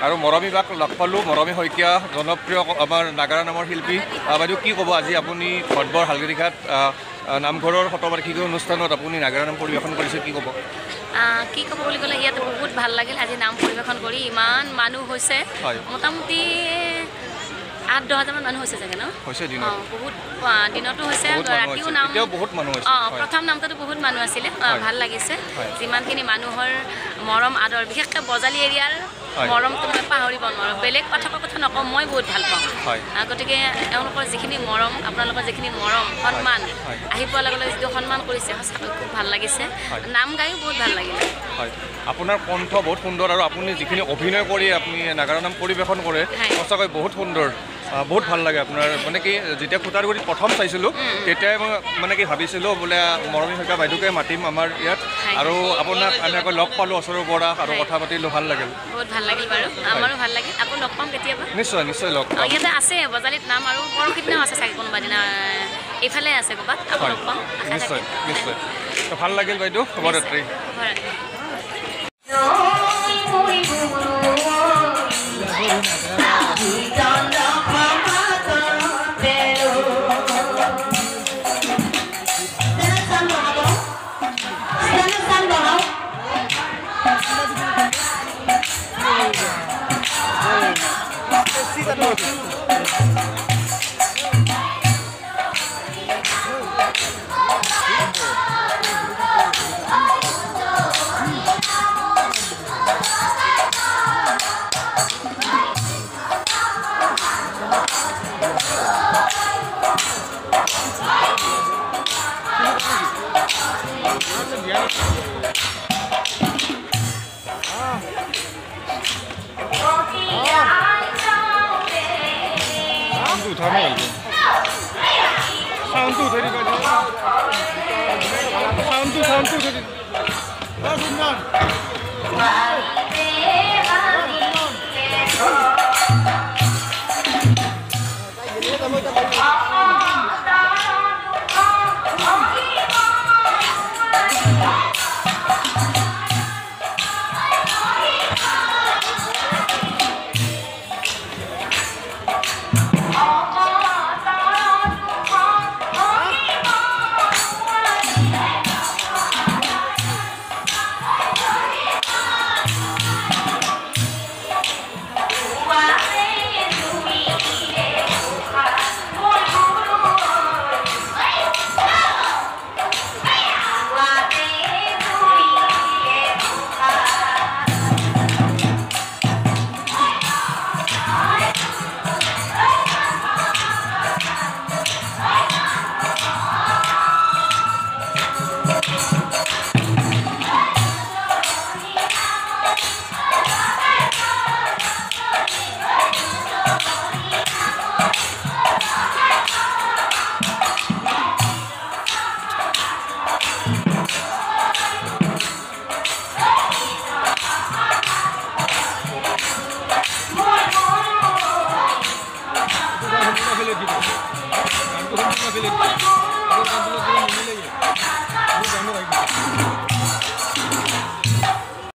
আৰু মৰমী বাক লগ পালোঁ মৰমী শইকীয়া জনপ্ৰিয় আমাৰ নাগাৰা নামৰ শিল্পী বাইদেউ কি ক'ব আজি আপুনি ভটবৰ হালগিৰিঘাট নামঘৰৰ শতবাৰ্ষিকী অনুষ্ঠানত আপুনি নাগাৰা নাম পৰিৱেশন কৰিছে কি ক'ব কি ক'ব বুলি ক'লে ইয়াত বহুত ভাল লাগিল আজি নাম পৰিৱেশন কৰি ইমান মানুহ হৈছে মোটামুটি 8-10 হাজাৰমান মানুহ হৈছে চাগে ন হৈছে দিনত বহুত দিনতো হৈছে ৰাতিও নাম বহুত মানুহ হৈছে প্ৰথম নামটোতো বহুত মানুহ আছিলে ভাল লাগিছে যিমানখিনি মানুহৰ মৰম আদৰ বিশেষকৈ বজালী এৰিয়াৰ মৰমটো মই পাহৰিব নোৱাৰোঁ বেলেগ পাঠকৰ কথা নকওঁ মই বহুত ভাল পাওঁ গতিকে এওঁলোকৰ যিখিনি মৰম আপোনালোকৰ যিখিনি মৰম সন্মান আহি পোৱাৰ লগে লগে যিটো সন্মান কৰিছে সঁচাকৈ খুব ভাল লাগিছে নাম গায়ো বহুত ভাল লাগিলে হয় আপোনাৰ কণ্ঠ বহুত সুন্দৰ আৰু আপুনি যিখিনি অভিনয় কৰি আপুনি নাগাৰা নাম পৰিৱেশন কৰে সঁচাকৈ বহুত সুন্দৰ বহুত ভাল লাগে আপোনাৰ মানে কি যেতিয়া খুটাৰগুৰিত প্ৰথম চাইছিলোঁ তেতিয়াই মই মানে কি ভাবিছিলোঁ বোলে মৰমী শইকীয়া বাইদেউকে মাতিম আমাৰ ইয়াত আৰু আপোনাক আমি আকৌ লগ পালোঁ ওচৰৰ পৰা আৰু কথা পাতিলোঁ ভাল লাগিল বহুত ভাল লাগিল বাৰু আমাৰো ভাল লাগিল আকৌ লগ পাম কেতিয়াবা নিশ্চয় নিশ্চয় লগ পাম ইয়াতে আছে বজালীত নাম আৰু পৰহি দিনাও আছে চাগে কোনোবা দিনা এইফালে আছে ক'ৰবাত আকৌ লগ পাম নিশ্চয় নিশ্চয় ভাল লাগিল বাইদেউ শুভৰাত্ৰি Sound